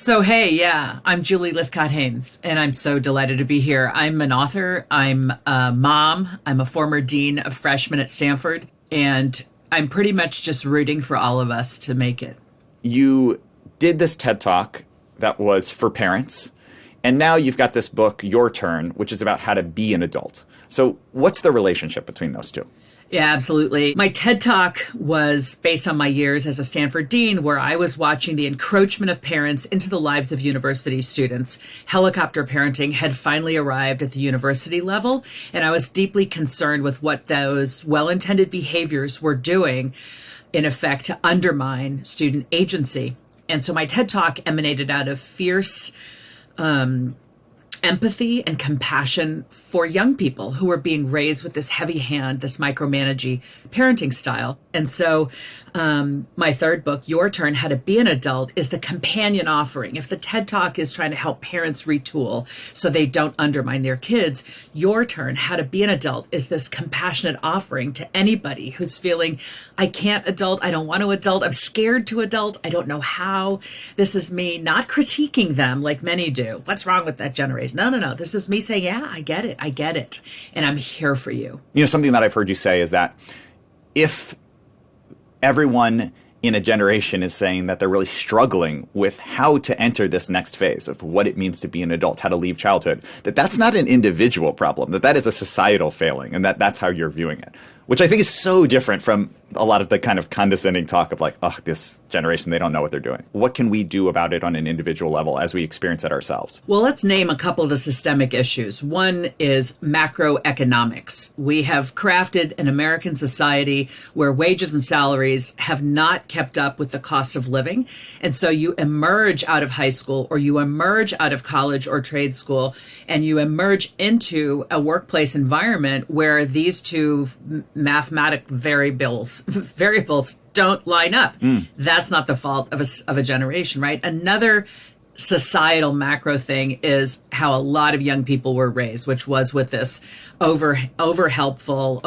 I'm Julie Lythcott-Haims, and I'm so delighted to be here. I'm an author, I'm a mom, I'm a former Dean of Freshmen at Stanford, and I'm pretty much just rooting for all of us to make it. You did this TED Talk that was for parents, and now you've got this book, Your Turn, which is about how to be an adult. So what's the relationship between those two? Yeah, absolutely. My TED Talk was based on my years as a Stanford dean, where I was watching the encroachment of parents into the lives of university students. Helicopter parenting had finally arrived at the university level, and I was deeply concerned with what those well-intended behaviors were doing, in effect, to undermine student agency. And so my TED Talk emanated out of fierce empathy and compassion for young people who are being raised with this heavy hand, this micromanaging parenting style. And so my third book, Your Turn, How to Be an Adult, is the companion offering. If the TED Talk is trying to help parents retool so they don't undermine their kids, Your Turn, How to Be an Adult is this compassionate offering to anybody who's feeling, I can't adult, I don't want to adult, I'm scared to adult, I don't know how. This is me not critiquing them like many do. What's wrong with that generation? No. This is me saying, yeah, I get it. And I'm here for you. You know, something that I've heard you say is that if everyone in a generation is saying that they're really struggling with how to enter this next phase of what it means to be an adult, how to leave childhood, that's not an individual problem, that is a societal failing, and that's how you're viewing it, which I think is so different from a lot of the kind of condescending talk of like, oh, this generation, they don't know what they're doing. What can we do about it on an individual level as we experience it ourselves? Well, let's name a couple of the systemic issues. One is macroeconomics. We have crafted an American society where wages and salaries have not kept up with the cost of living. And so you emerge out of high school, or you emerge out of college or trade school, and you emerge into a workplace environment where these two mathematic variables don't line up. That's not the fault of a generation, right? Another societal macro thing is how a lot of young people were raised, which was with this overly helpful,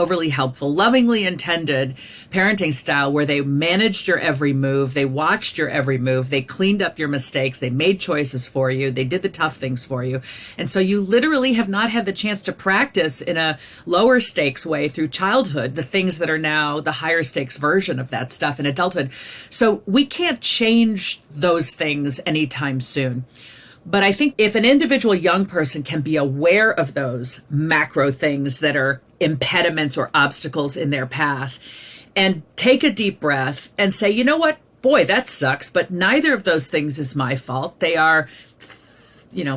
lovingly intended parenting style where they managed your every move, they watched your every move, they cleaned up your mistakes, they made choices for you, they did the tough things for you. And so you literally have not had the chance to practice in a lower stakes way through childhood, the things that are now the higher stakes version of that stuff in adulthood. So we can't change those things anytime soon. But I think if an individual young person can be aware of those macro things that are impediments or obstacles in their path and take a deep breath and say, you know what, boy, that sucks, but neither of those things is my fault. They are,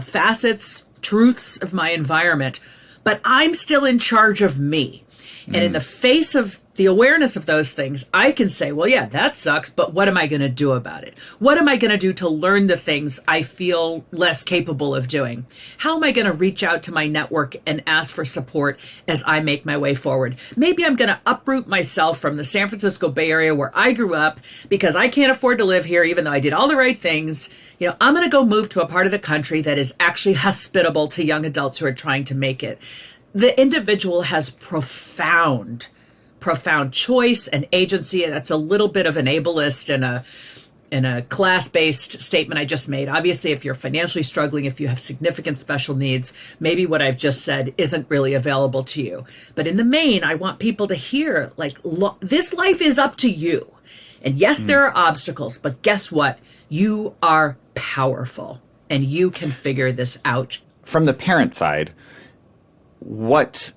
facets, truths of my environment, but I'm still in charge of me. And in the face of the awareness of those things, I can say, well, yeah, that sucks, but what am I going to do about it? What am I going to do to learn the things I feel less capable of doing? How am I going to reach out to my network and ask for support as I make my way forward? Maybe I'm going to uproot myself from the San Francisco Bay Area where I grew up because I can't afford to live here, even though I did all the right things. I'm going to go move to a part of the country that is actually hospitable to young adults who are trying to make it. The individual has profound choice and agency, and that's a little bit of an ableist and a class-based statement I just made. Obviously, if you're financially struggling, if you have significant special needs, maybe what I've just said isn't really available to you. But in the main, I want people to hear, this life is up to you. And yes, there are obstacles, but guess what? You are powerful, and you can figure this out. From the parent side, what's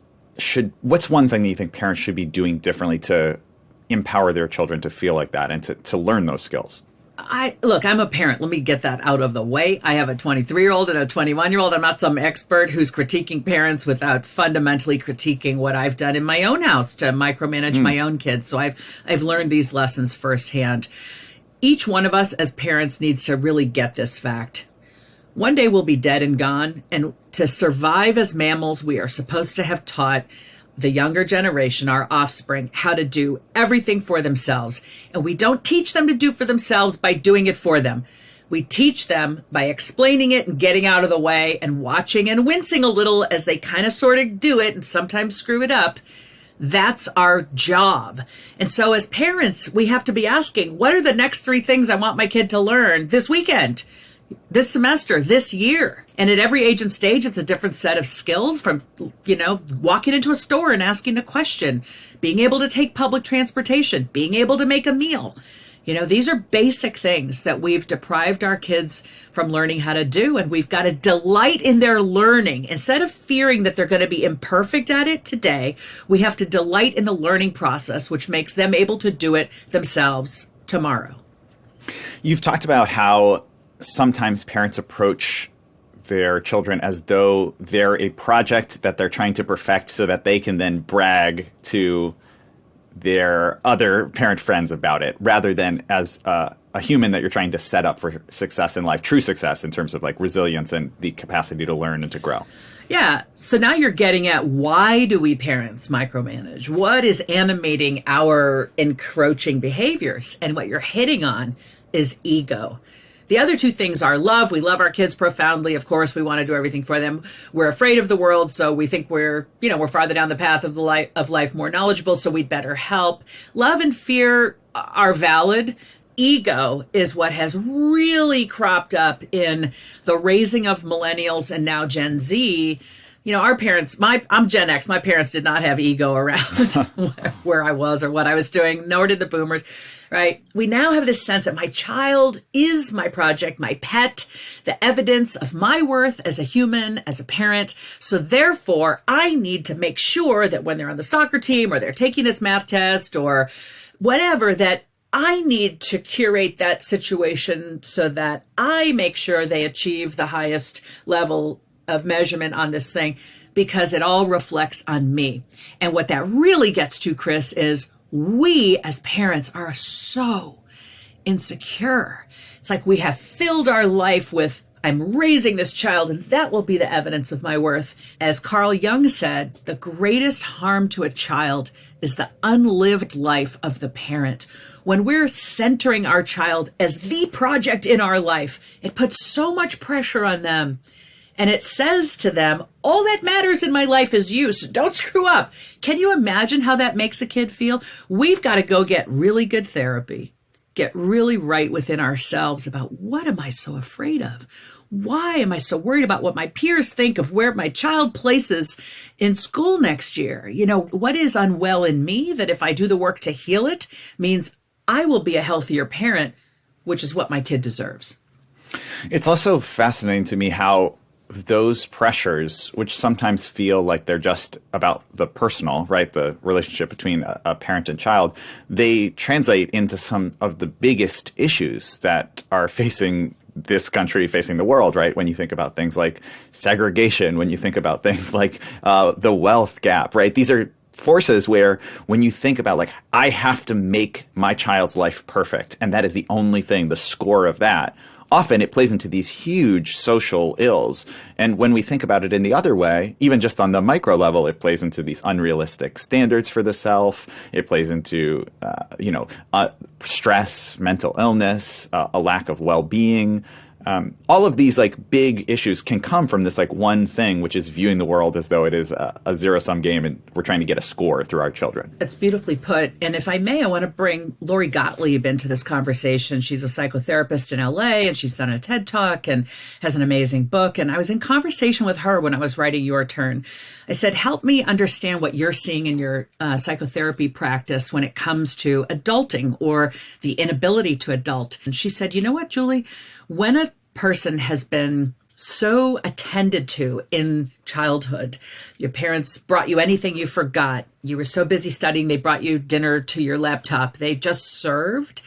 one thing that you think parents should be doing differently to empower their children to feel like that and to learn those skills? I'm a parent. Let me get that out of the way. I have a 23-year-old and a 21-year-old. I'm not some expert who's critiquing parents without fundamentally critiquing what I've done in my own house to micromanage my own kids. So I've learned these lessons firsthand. Each one of us as parents needs to really get this fact. One day we'll be dead and gone, and to survive as mammals, we are supposed to have taught the younger generation, our offspring, how to do everything for themselves. And we don't teach them to do for themselves by doing it for them. We teach them by explaining it and getting out of the way and watching and wincing a little as they kind of sort of do it and sometimes screw it up. That's our job. And so as parents, we have to be asking, what are the next 3 things I want my kid to learn this weekend? this semester, this year. And at every age and stage, it's a different set of skills from, walking into a store and asking a question, being able to take public transportation, being able to make a meal. These are basic things that we've deprived our kids from learning how to do, and we've got to delight in their learning. Instead of fearing that they're going to be imperfect at it today, we have to delight in the learning process, which makes them able to do it themselves tomorrow. You've talked about how sometimes parents approach their children as though they're a project that they're trying to perfect so that they can then brag to their other parent friends about it, rather than as a human that you're trying to set up for success in life, true success in terms of like resilience and the capacity to learn and to grow. Yeah. So now you're getting at, why do we parents micromanage? What is animating our encroaching behaviors? And what you're hitting on is ego. The other two things are love. We love our kids profoundly. Of course, we want to do everything for them. We're afraid of the world, so we think we're farther down the path of life, more knowledgeable, so we'd better help. Love and fear are valid. Ego is what has really cropped up in the raising of millennials and now Gen Z. Our parents, I'm Gen X. My parents did not have ego around where I was or what I was doing, nor did the boomers. Right? We now have this sense that my child is my project, my pet, the evidence of my worth as a human, as a parent. So therefore, I need to make sure that when they're on the soccer team or they're taking this math test or whatever, that I need to curate that situation so that I make sure they achieve the highest level of measurement on this thing, because it all reflects on me. And what that really gets to, Chris, is we as parents are so insecure. It's like we have filled our life with, I'm raising this child and that will be the evidence of my worth. As Carl Jung said, the greatest harm to a child is the unlived life of the parent. When we're centering our child as the project in our life, it puts so much pressure on them. And it says to them, all that matters in my life is you, so don't screw up. Can you imagine how that makes a kid feel? We've got to go get really good therapy, get really right within ourselves about, what am I so afraid of? Why am I so worried about what my peers think of where my child places in school next year? What is unwell in me that if I do the work to heal it means I will be a healthier parent, which is what my kid deserves. It's also fascinating to me how those pressures, which sometimes feel like they're just about the personal, right, the relationship between a parent and child, they translate into some of the biggest issues that are facing this country, facing the world, right? When you think about things like segregation, when you think about things like the wealth gap, right? These are forces where when you think about like, I have to make my child's life perfect, and that is the only thing, the score of that, often it plays into these huge social ills. And when we think about it in the other way, even just on the micro level, it plays into these unrealistic standards for the self. It plays into, stress, mental illness, a lack of well-being. All of these like big issues can come from this like one thing, which is viewing the world as though it is a zero-sum game and we're trying to get a score through our children. That's beautifully put. And if I may, I want to bring Lori Gottlieb into this conversation. She's a psychotherapist in LA and she's done a TED Talk and has an amazing book. And I was in conversation with her when I was writing Your Turn. I said, help me understand what you're seeing in your psychotherapy practice when it comes to adulting or the inability to adult. And she said, you know what, Julie? When a person has been so attended to in childhood, your parents brought you anything you forgot, you were so busy studying, they brought you dinner to your laptop, they just served,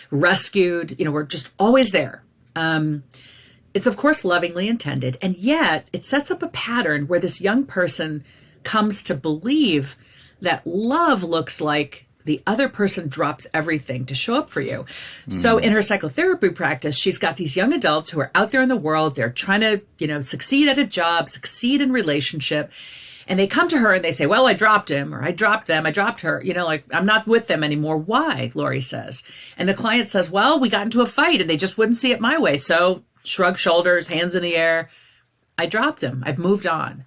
rescued, were just always there. It's of course lovingly intended, and yet it sets up a pattern where this young person comes to believe that love looks like the other person drops everything to show up for you. So in her psychotherapy practice, she's got these young adults who are out there in the world. They're trying to, succeed at a job, succeed in relationship. And they come to her and they say, well, I dropped him or I dropped them. I dropped her, I'm not with them anymore. Why? Lori says. And the client says, well, we got into a fight and they just wouldn't see it my way. So shrug shoulders, hands in the air. I dropped him. I've moved on.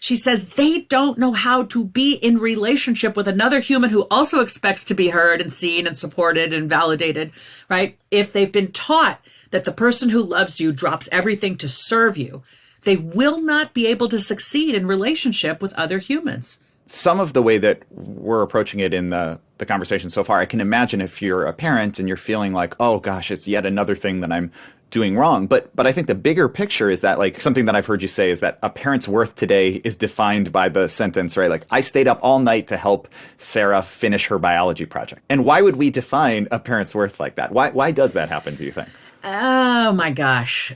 She says they don't know how to be in relationship with another human who also expects to be heard and seen and supported and validated, right? If they've been taught that the person who loves you drops everything to serve you, they will not be able to succeed in relationship with other humans. Some of the way that we're approaching it in the conversation so far, I can imagine if you're a parent and you're feeling like, oh gosh, it's yet another thing that I'm doing wrong. But I think the bigger picture is that, like, something that I've heard you say is that a parent's worth today is defined by the sentence, right? Like, I stayed up all night to help Sarah finish her biology project. And why would we define a parent's worth like that? Why does that happen, do you think? Oh my gosh.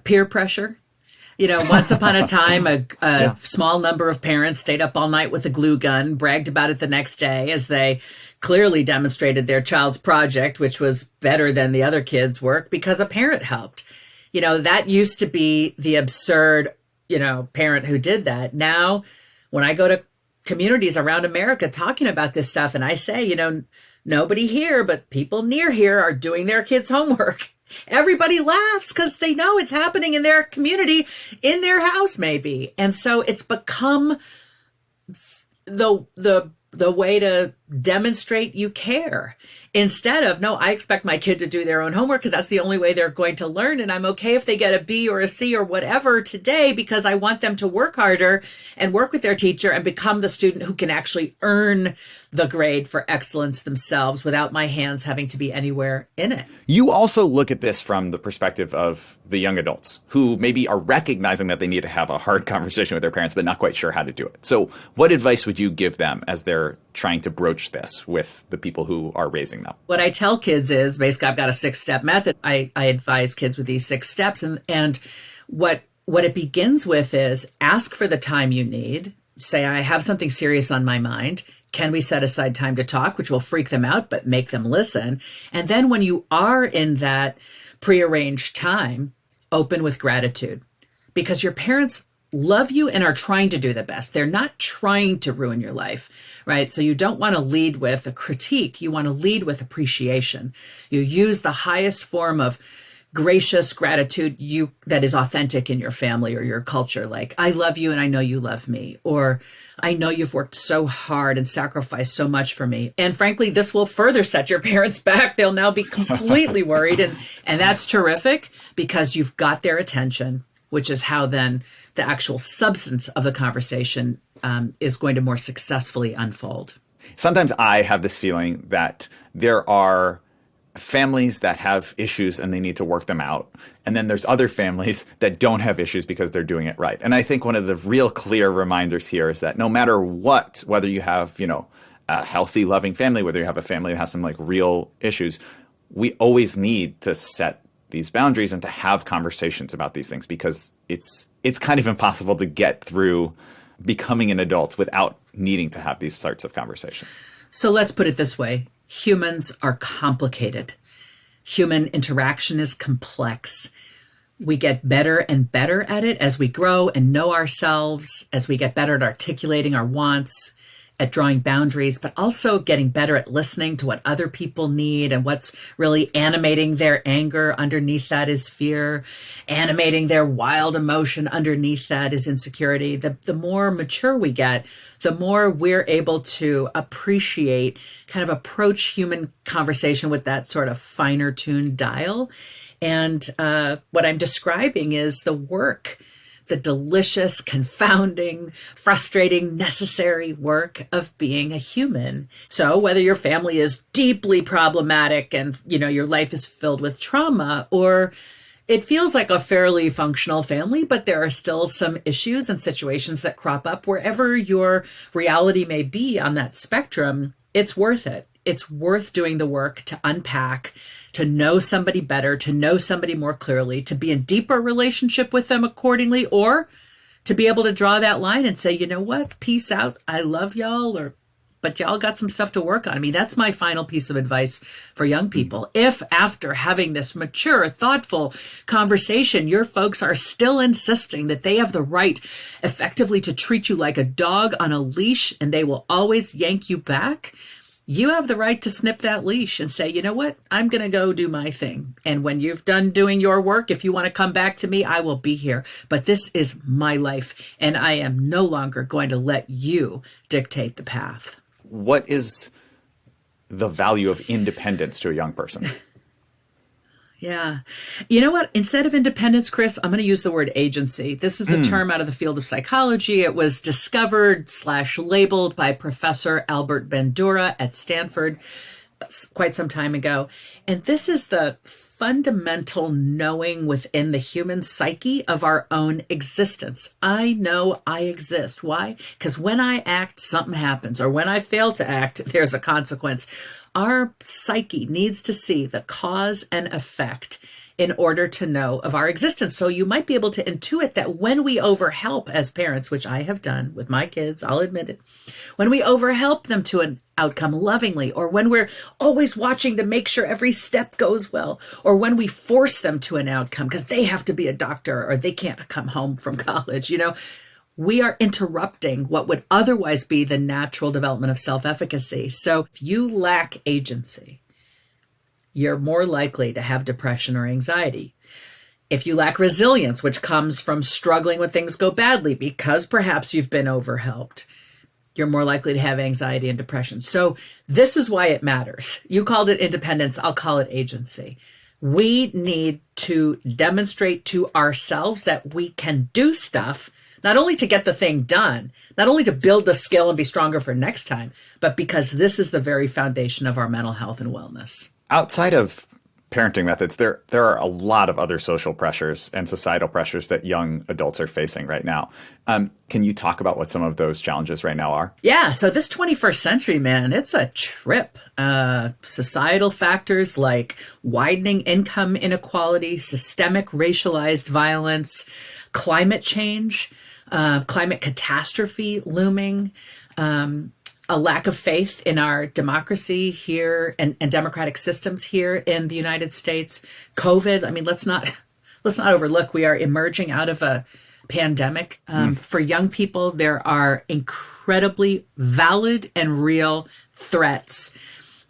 Peer pressure. Once upon a time, a small number of parents stayed up all night with a glue gun, bragged about it the next day as they clearly demonstrated their child's project, which was better than the other kids' work because a parent helped. That used to be the absurd, parent who did that. Now, when I go to communities around America talking about this stuff and I say, nobody here, but people near here are doing their kids' homework. Everybody laughs because they know it's happening in their community, in their house, maybe. And so it's become the way to demonstrate you care instead of, no, I expect my kid to do their own homework because that's the only way they're going to learn. And I'm okay if they get a B or a C or whatever today because I want them to work harder and work with their teacher and become the student who can actually earn the grade for excellence themselves without my hands having to be anywhere in it. You also look at this from the perspective of the young adults who maybe are recognizing that they need to have a hard conversation with their parents, but not quite sure how to do it. So what advice would you give them as they're trying to broach this with the people who are raising them? What I tell kids is basically I've got a 6-step method. I advise kids with these 6 steps. And what it begins with is ask for the time you need. Say, I have something serious on my mind. Can we set aside time to talk, which will freak them out, but make them listen? And then when you are in that prearranged time, open with gratitude because your parents love you and are trying to do the best. They're not trying to ruin your life, right? So you don't want to lead with a critique. You want to lead with appreciation. You use the highest form of gracious gratitude that is authentic in your family or your culture. Like, I love you and I know you love me. Or I know you've worked so hard and sacrificed so much for me. And frankly, this will further set your parents back. They'll now be completely worried. And that's terrific because you've got their attention, which is how then the actual substance of the conversation is going to more successfully unfold. Sometimes I have this feeling that there are families that have issues and they need to work them out. And then there's other families that don't have issues because they're doing it right. And I think one of the real clear reminders here is that no matter what, whether you have, a healthy, loving family, whether you have a family that has some like real issues, we always need to set these boundaries and to have conversations about these things because it's kind of impossible to get through becoming an adult without needing to have these sorts of conversations. So let's put it this way. Humans are complicated. Human interaction is complex. We get better and better at it as we grow and know ourselves, as we get better at articulating our wants, at drawing boundaries, but also getting better at listening to what other people need and what's really animating their anger. Underneath that is fear. Animating their wild emotion underneath that is insecurity. The more mature we get, the more we're able to appreciate, kind of approach human conversation with that sort of finer tuned dial. And what I'm describing is the work, the delicious, confounding, frustrating, necessary work of being a human. So whether your family is deeply problematic and, your life is filled with trauma, or it feels like a fairly functional family, but there are still some issues and situations that crop up wherever your reality may be on that spectrum, it's worth it. It's worth doing the work to unpack, to know somebody better, to know somebody more clearly, to be in deeper relationship with them accordingly, or to be able to draw that line and say, you know what, peace out. I love y'all, but y'all got some stuff to work on. I mean, that's my final piece of advice for young people. If after having this mature, thoughtful conversation, your folks are still insisting that they have the right effectively to treat you like a dog on a leash and they will always yank you back, you have the right to snip that leash and say, you know what, I'm going to go do my thing. And when you've done doing your work, if you want to come back to me, I will be here. But this is my life, and I am no longer going to let you dictate the path. What is the value of independence to a young person? Yeah. You know what? Instead of independence, Chris, I'm going to use the word agency. This is a term out of the field of psychology. It was discovered/labeled by Professor Albert Bandura at Stanford quite some time ago. And this is the fundamental knowing within the human psyche of our own existence. I know I exist. Why? Because when I act, something happens, or when I fail to act, there's a consequence. Our psyche needs to see the cause and effect in order to know of our existence. So you might be able to intuit that when we overhelp as parents, which I have done with my kids, I'll admit it, when we overhelp them to an outcome lovingly, or when we're always watching to make sure every step goes well, or when we force them to an outcome because they have to be a doctor or they can't come home from college, we are interrupting what would otherwise be the natural development of self-efficacy. So if you lack agency, you're more likely to have depression or anxiety. If you lack resilience, which comes from struggling when things go badly because perhaps you've been overhelped, you're more likely to have anxiety and depression. So this is why it matters. You called it independence. I'll call it agency. We need to demonstrate to ourselves that we can do stuff, not only to get the thing done, not only to build the skill and be stronger for next time, but because this is the very foundation of our mental health and wellness. Outside of parenting methods, there are a lot of other social pressures and societal pressures that young adults are facing right now. Can you talk about what some of those challenges right now are? Yeah, so this 21st century, man, it's a trip. Societal factors like widening income inequality, systemic racialized violence, climate change, climate catastrophe looming, a lack of faith in our democracy here and democratic systems here in the United States. COVID, I mean, let's not overlook, we are emerging out of a pandemic. For young people, there are incredibly valid and real threats.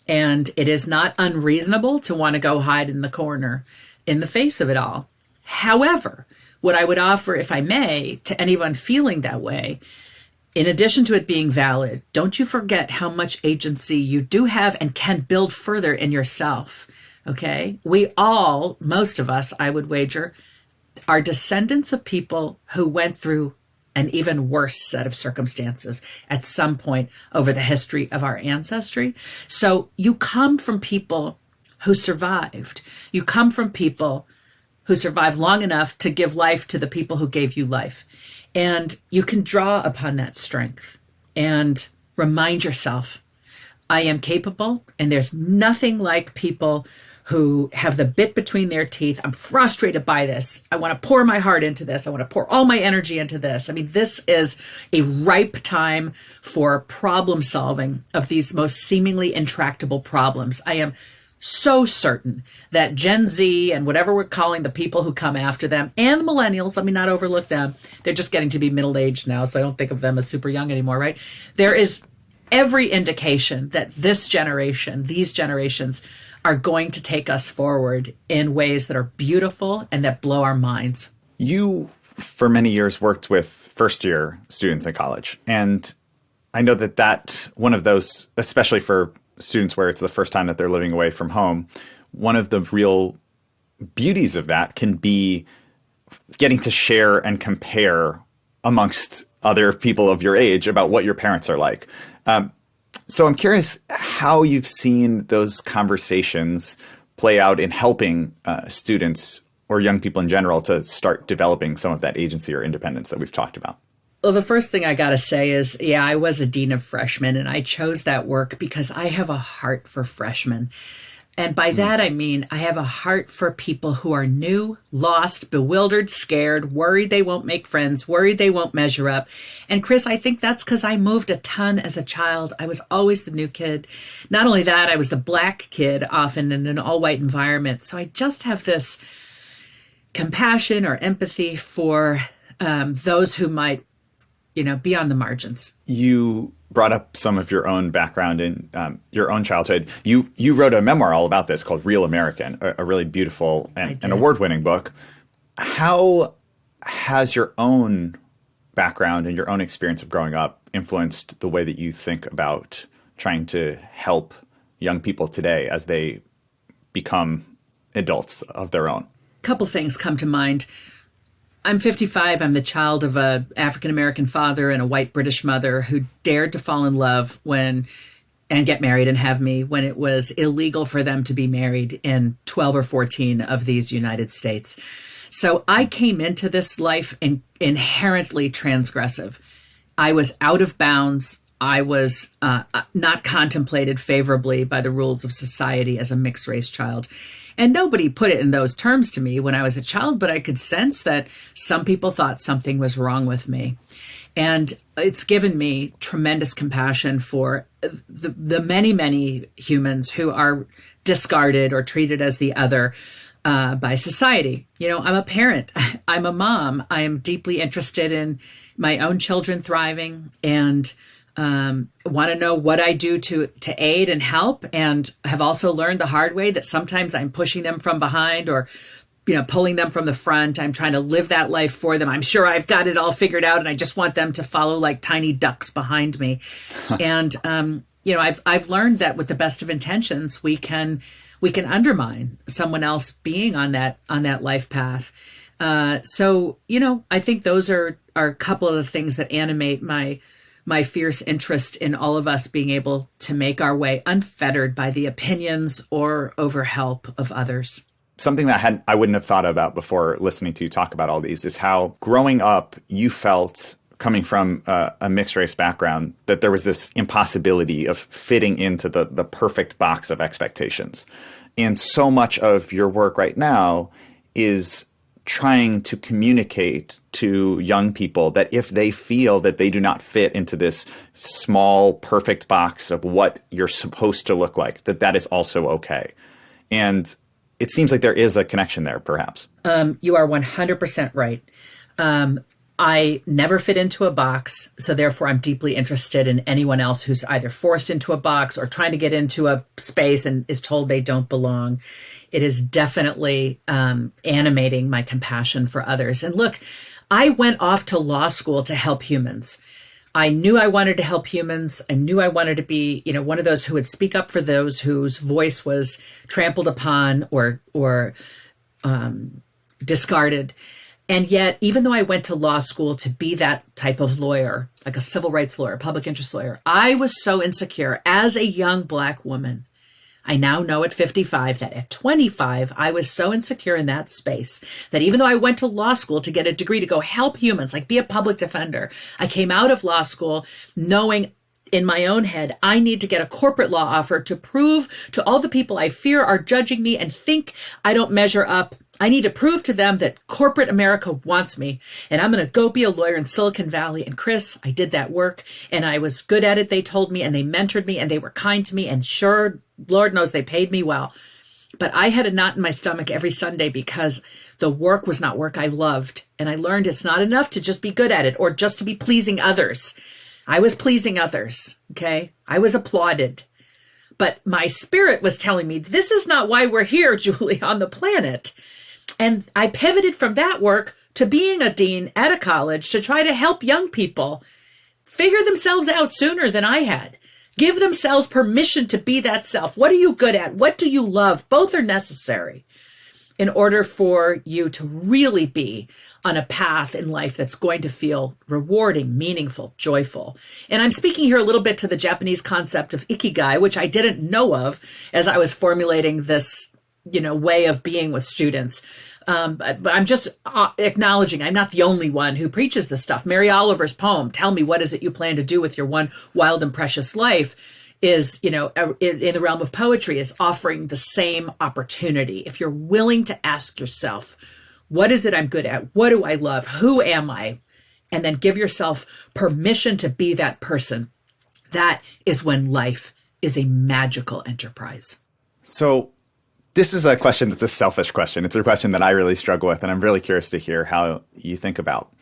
And it is not unreasonable to want to go hide in the corner in the face of it all. However, what I would offer, if I may, to anyone feeling that way, in addition to it being valid, don't you forget how much agency you do have and can build further in yourself. Okay? We all, most of us, I would wager, are descendants of people who went through an even worse set of circumstances at some point over the history of our ancestry. So you come from people who survived. You come from people who survived long enough to give life to the people who gave you life. And you can draw upon that strength and remind yourself, I am capable, and there's nothing like people who have the bit between their teeth. I'm frustrated by this. I want to pour my heart into this. I want to pour all my energy into this. I mean, this is a ripe time for problem solving of these most seemingly intractable problems. I am so certain that Gen Z and whatever we're calling the people who come after them, and the millennials, let me not overlook them. They're just getting to be middle-aged now, so I don't think of them as super young anymore, right? There is every indication that this generation, these generations, are going to take us forward in ways that are beautiful and that blow our minds. You, for many years, worked with first-year students in college. And I know that one of those, especially for students where it's the first time that they're living away from home, one of the real beauties of that can be getting to share and compare amongst other people of your age about what your parents are like. So I'm curious how you've seen those conversations play out in helping students or young people in general to start developing some of that agency or independence that we've talked about. Well, the first thing I got to say is, yeah, I was a Dean of Freshmen, and I chose that work because I have a heart for freshmen. And by that, I mean, I have a heart for people who are new, lost, bewildered, scared, worried they won't make friends, worried they won't measure up. And Chris, I think that's because I moved a ton as a child. I was always the new kid. Not only that, I was the black kid, often in an all-white environment. So I just have this compassion or empathy for those who might be on the margins. You brought up some of your own background in your own childhood. You wrote a memoir all about this called Real American, a really beautiful and award-winning book. How has your own background and your own experience of growing up influenced the way that you think about trying to help young people today as they become adults of their own? A couple things come to mind. I'm 55. I'm the child of a African-American father and a white British mother who dared to fall in love and get married and have me when it was illegal for them to be married in 12 or 14 of these United States. So I came into this life inherently transgressive. I was out of bounds. I was not contemplated favorably by the rules of society as a mixed race child. And nobody put it in those terms to me when I was a child, but I could sense that some people thought something was wrong with me. And it's given me tremendous compassion for the many, many humans who are discarded or treated as the other by society. You know, I'm a parent. I'm a mom. I am deeply interested in my own children thriving and want to know what I do to aid and help, and have also learned the hard way that sometimes I'm pushing them from behind or, pulling them from the front. I'm trying to live that life for them. I'm sure I've got it all figured out, and I just want them to follow like tiny ducks behind me. And, I've learned that with the best of intentions, we can undermine someone else being on that life path. So, I think those are a couple of the things that animate my fierce interest in all of us being able to make our way unfettered by the opinions or overhelp of others. Something that I wouldn't have thought about before listening to you talk about all these is how growing up you felt, coming from a mixed race background, that there was this impossibility of fitting into the perfect box of expectations. And so much of your work right now is trying to communicate to young people that if they feel that they do not fit into this small, perfect box of what you're supposed to look like, that is also okay. And it seems like there is a connection there, perhaps. You are 100% right. I never fit into a box, so therefore I'm deeply interested in anyone else who's either forced into a box or trying to get into a space and is told they don't belong. It is definitely animating my compassion for others. And look, I went off to law school to help humans. I knew I wanted to help humans. I knew I wanted to be, one of those who would speak up for those whose voice was trampled upon or discarded. And yet, even though I went to law school to be that type of lawyer, like a civil rights lawyer, public interest lawyer, I was so insecure as a young Black woman. I now know at 55 that at 25, I was so insecure in that space that even though I went to law school to get a degree to go help humans, like be a public defender, I came out of law school knowing in my own head, I need to get a corporate law offer to prove to all the people I fear are judging me and think I don't measure up. I need to prove to them that corporate America wants me, and I'm going to go be a lawyer in Silicon Valley. And Chris, I did that work, and I was good at it, they told me, and they mentored me, and they were kind to me, and sure, Lord knows they paid me well. But I had a knot in my stomach every Sunday because the work was not work I loved, and I learned it's not enough to just be good at it or just to be pleasing others. I was pleasing others, okay? I was applauded. But my spirit was telling me, this is not why we're here, Julie, on the planet. And I pivoted from that work to being a dean at a college to try to help young people figure themselves out sooner than I had. Give themselves permission to be that self. What are you good at? What do you love? Both are necessary in order for you to really be on a path in life that's going to feel rewarding, meaningful, joyful. And I'm speaking here a little bit to the Japanese concept of ikigai, which I didn't know of as I was formulating this way of being with students. But I'm just acknowledging I'm not the only one who preaches this stuff. Mary Oliver's poem, Tell Me What Is It You Plan to Do With Your One Wild and Precious Life, is, in the realm of poetry, is offering the same opportunity. If you're willing to ask yourself, what is it I'm good at? What do I love? Who am I? And then give yourself permission to be that person. That is when life is a magical enterprise. So this is a question that's a selfish question. It's a question that I really struggle with, and I'm really curious to hear how you think about.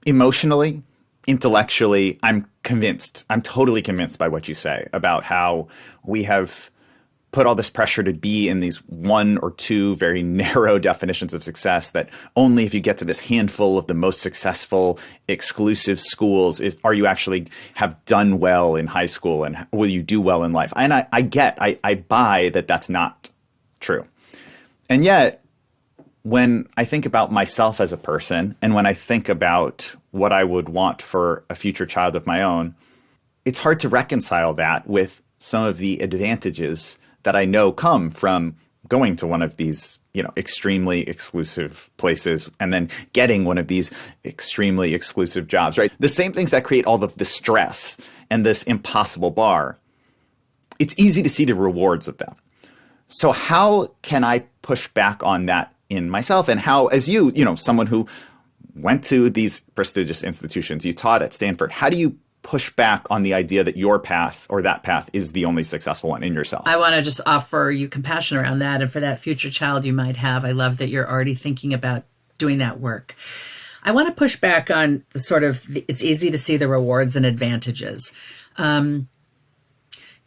Emotionally, intellectually, I'm convinced. I'm totally convinced by what you say about how we have put all this pressure to be in these one or two very narrow definitions of success, that only if you get to this handful of the most successful exclusive schools are you actually have done well in high school and will you do well in life. And I buy that that's not true. And yet, when I think about myself as a person and when I think about what I would want for a future child of my own, it's hard to reconcile that with some of the advantages that I know come from going to one of these, extremely exclusive places and then getting one of these extremely exclusive jobs, right? The same things that create all of the stress and this impossible bar. It's easy to see the rewards of them. So how can I push back on that in myself? And how, as someone who went to these prestigious institutions, you taught at Stanford, how do you push back on the idea that your path or that path is the only successful one in yourself? I want to just offer you compassion around that. And for that future child you might have, I love that you're already thinking about doing that work. I want to push back on it's easy to see the rewards and advantages.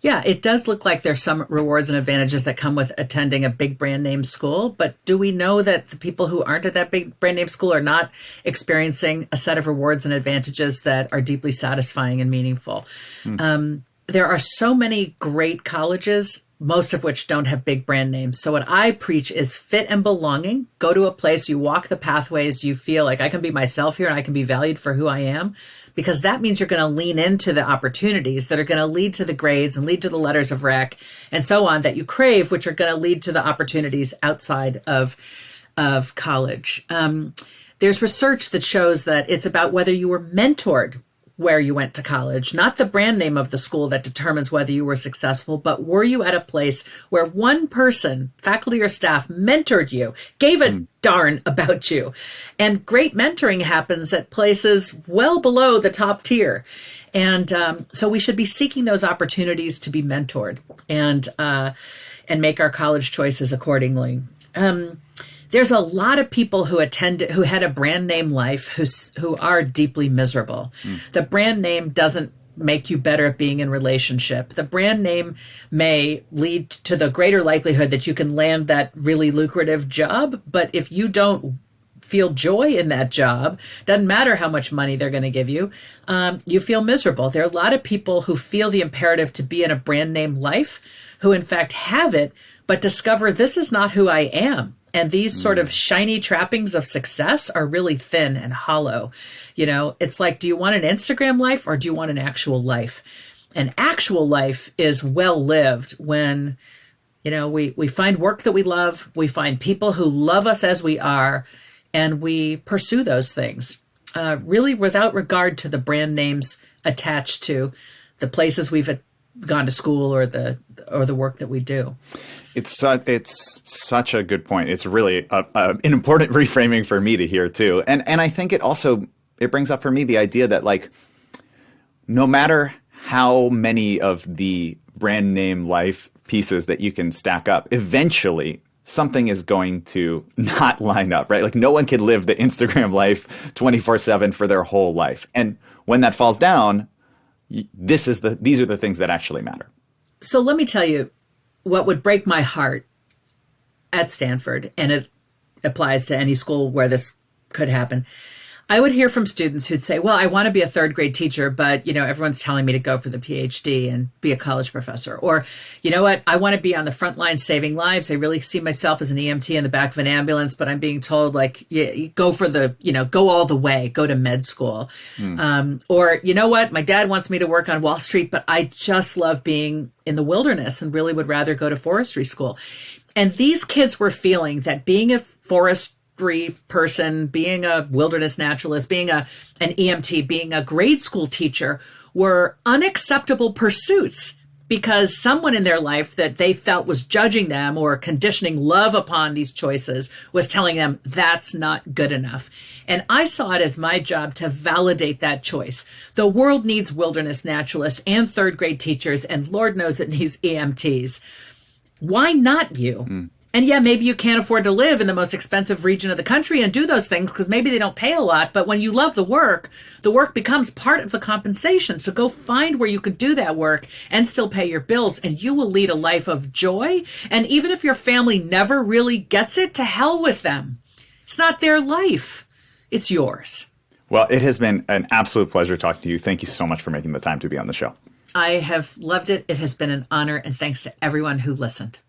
Yeah, it does look like there's some rewards and advantages that come with attending a big brand name school. But do we know that the people who aren't at that big brand name school are not experiencing a set of rewards and advantages that are deeply satisfying and meaningful? There are so many great colleges, most of which don't have big brand names. So what I preach is fit and belonging. Go to a place, you walk the pathways, you feel like I can be myself here and I can be valued for who I am. Because that means you're going to lean into the opportunities that are going to lead to the grades and lead to the letters of rec and so on that you crave, which are going to lead to the opportunities outside of college. There's research that shows that it's about whether you were mentored where you went to college, not the brand name of the school that determines whether you were successful, but were you at a place where one person, faculty or staff, mentored you, gave a darn about you. And great mentoring happens at places well below the top tier. And so we should be seeking those opportunities to be mentored and make our college choices accordingly. There's a lot of people who had a brand name life who are deeply miserable. The brand name doesn't make you better at being in relationship. The brand name may lead to the greater likelihood that you can land that really lucrative job. But if you don't feel joy in that job, doesn't matter how much money they're going to give you, you feel miserable. There are a lot of people who feel the imperative to be in a brand name life, who in fact have it, but discover this is not who I am. And these sort of shiny trappings of success are really thin and hollow. It's like, do you want an Instagram life or do you want an actual life? An actual life is well lived when, we find work that we love, we find people who love us as we are, and we pursue those things, really without regard to the brand names attached to the places we've gone to school or the work that we do. It's such a good point. It's really an important reframing for me to hear too. And I think it brings up for me the idea that, like, no matter how many of the brand name life pieces that you can stack up, eventually something is going to not line up, right? Like, no one can live the Instagram life 24/7 for their whole life. And when that falls down, these are the things that actually matter. So let me tell you what would break my heart at Stanford, and it applies to any school where this could happen. I would hear from students who'd say, well, I want to be a third grade teacher, but, everyone's telling me to go for the PhD and be a college professor. Or, you know what, I want to be on the front line saving lives. I really see myself as an EMT in the back of an ambulance, but I'm being told, like, you go for go all the way, go to med school. Or, you know what, my dad wants me to work on Wall Street, but I just love being in the wilderness and really would rather go to forestry school. And these kids were feeling that being a forestry person, being a wilderness naturalist, being an EMT, being a grade school teacher were unacceptable pursuits because someone in their life that they felt was judging them or conditioning love upon these choices was telling them that's not good enough. And I saw it as my job to validate that choice. The world needs wilderness naturalists and third grade teachers, and Lord knows it needs EMTs. Why not you? And yeah, maybe you can't afford to live in the most expensive region of the country and do those things because maybe they don't pay a lot. But when you love the work becomes part of the compensation. So go find where you can do that work and still pay your bills, and you will lead a life of joy. And even if your family never really gets it, to hell with them. It's not their life. It's yours. Well, it has been an absolute pleasure talking to you. Thank you so much for making the time to be on the show. I have loved it. It has been an honor, and thanks to everyone who listened.